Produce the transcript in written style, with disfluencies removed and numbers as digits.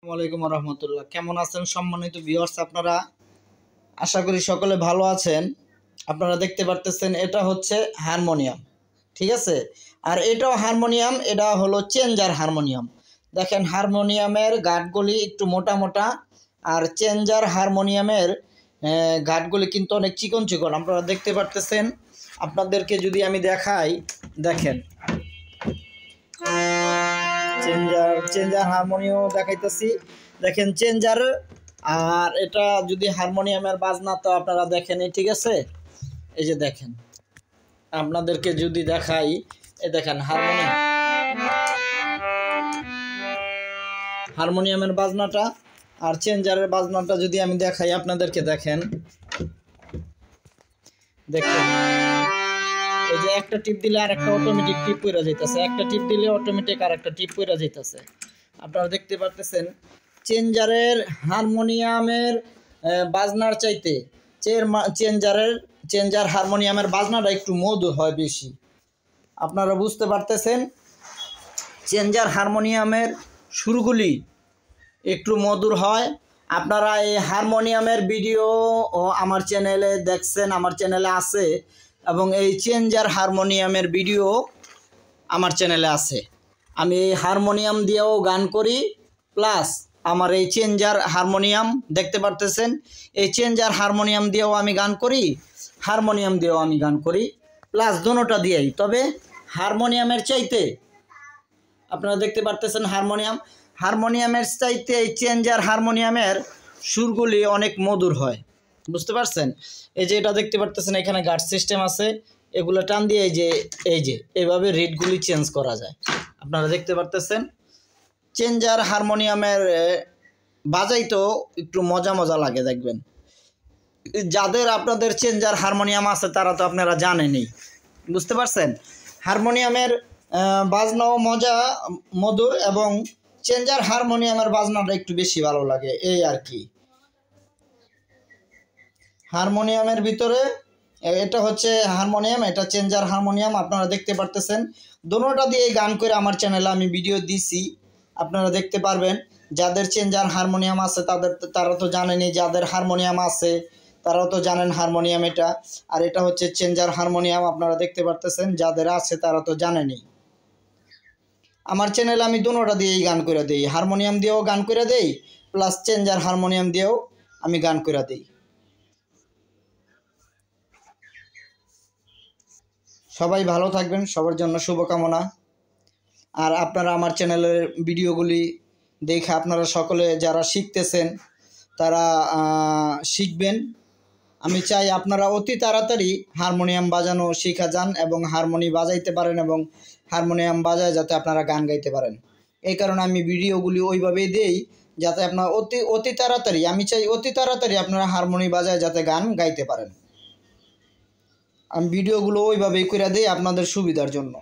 আসসালামু আলাইকুম রহমতুল্লাহ। কেমন আছেন সম্মানিত ভিউয়ার্স? আপনারা আশা করি সকলে ভালো আছেন। আপনারা দেখতে পারতেছেন এটা হচ্ছে হারমোনিয়াম, ঠিক আছে। আর এটাও হারমোনিয়াম, এটা হলো চেঞ্জার হারমোনিয়াম। দেখেন হারমোনিয়ামের গাঁটগুলি একটু মোটা মোটা, আর চেঞ্জার হারমোনিয়ামের গাঁটগুলি কিন্তু অনেক চিকন চিকন। আপনারা দেখতে পারতেছেন। আপনাদেরকে যদি আমি দেখাই, দেখেন চেঞ্জার হারমোনিয়াম দেখাইতেছি। দেখেন চেঞ্জার, আর এটা যদি হারমোনিয়ামের বাজনা তো আপনারা দেখেনই, ঠিক আছে। এই যে দেখেন, আপনাদেরকে যদি দেখাই, এই দেখেন হারমোনিয়ামের বাজনাটা আর চেঞ্জারের বাজনাটা যদি আমি দেখাই আপনাদেরকে, দেখেন দেখেন এই যে একটা টিপ দিলে আর একটা অটোমেটিক টিপ পড়ে যাইতেছে, একটা টিপ দিলে অটোমেটিক আর একটা টিপ পড়ে যাইতেছে। আপনারা দেখতে পারতেছেন চেঞ্জারের হারমোনিয়ামের বাজনার চাইতে চেঞ্জার হারমোনিয়ামের বাজনাটা একটু মধুর হয় বেশি। আপনারা বুঝতে পারতেছেন চেঞ্জার হারমোনিয়ামের সুরগুলি একটু মধুর হয়। আপনারা এই হারমোনিয়ামের ভিডিও আমার চ্যানেলে দেখছেন, আমার চ্যানেলে আছে, এবং এই চেঞ্জার হারমোনিয়ামের ভিডিও আমার চ্যানেলে আছে। আমি এই হারমোনিয়াম দিয়েও গান করি, প্লাস আমার এই চেঞ্জার হারমোনিয়াম দেখতে পারতেছেন, এই চেঞ্জার হারমোনিয়াম দিয়েও আমি গান করি, হারমোনিয়াম দিয়েও আমি গান করি, প্লাস দোনোটা দিয়েই। তবে হারমোনিয়ামের চাইতে আপনারা দেখতে পারতেছেন হারমোনিয়ামের চাইতে এই চেঞ্জার হারমোনিয়ামের সুরগুলি অনেক মধুর হয়, বুঝতে পারছেন। এই যে এটা দেখতে পারতেছেন, এখানে গার্ড সিস্টেম আছে, এগুলো টান দিয়ে এই যে এইভাবে রিডগুলি চেঞ্জ করা যায়। আপনারা দেখতে পারতেছেন চেঞ্জার হারমোনিয়ামের বাজাইতেও একটু মজা মজা লাগে। দেখবেন যাদের আপনাদের চেঞ্জার হারমোনিয়াম আছে তারা তো আপনারা জানেনই, বুঝতে পারছেন। হারমোনিয়ামের বাজনাও মধুর, এবং চেঞ্জার হারমোনিয়ামের বাজনাটা একটু বেশি ভালো লাগে, এই আর কি। হারমোনিয়ামের ভিতরে এটা হচ্ছে হারমোনিয়াম, এটা চেঞ্জার হারমোনিয়াম। আপনারা দেখতে পারতেছেন দোনোটা দিয়ে গান করে আমার চ্যানেলে আমি ভিডিও দিছি, আপনারা দেখতে পারবেন। যাদের চেঞ্জার হারমোনিয়াম আছে তারা তো জানেনই, যাদের হারমোনিয়াম আছে তারাও তো জানেন হারমোনিয়াম এটা। আর এটা হচ্ছে চেঞ্জার হারমোনিয়াম, আপনারা দেখতে পারতেছেন, যাদের আছে তারা তো জানেনই। আমার চ্যানেলে আমি দোনোটা দিয়েই গান করে দিই, হারমোনিয়াম দিয়েও গান করে দেই, প্লাস চেঞ্জার হারমোনিয়াম দিয়েও আমি গান করে দিই। সবাই ভালো থাকবেন, সবার জন্য শুভকামনা। আর আপনারা আমার চ্যানেলের ভিডিওগুলি দেখে আপনারা সকলে যারা শিখতেছেন তারা শিখবেন। আমি চাই আপনারা অতি তাড়াতাড়ি হারমোনিয়াম বাজানো শিখা যান এবং হারমোনি বাজাইতে পারেন, এবং হারমোনিয়াম বাজায় যাতে আপনারা গান গাইতে পারেন। এই কারণে আমি ভিডিওগুলি ওইভাবেই দেই, যাতে আপনারা অতি তাড়াতাড়ি, আমি চাই অতি তাড়াতাড়ি আপনারা হারমোনি বাজায় যাতে গান গাইতে পারেন। আমি ভিডিওগুলো ওইভাবেই করে দিই আপনাদের সুবিধার জন্য।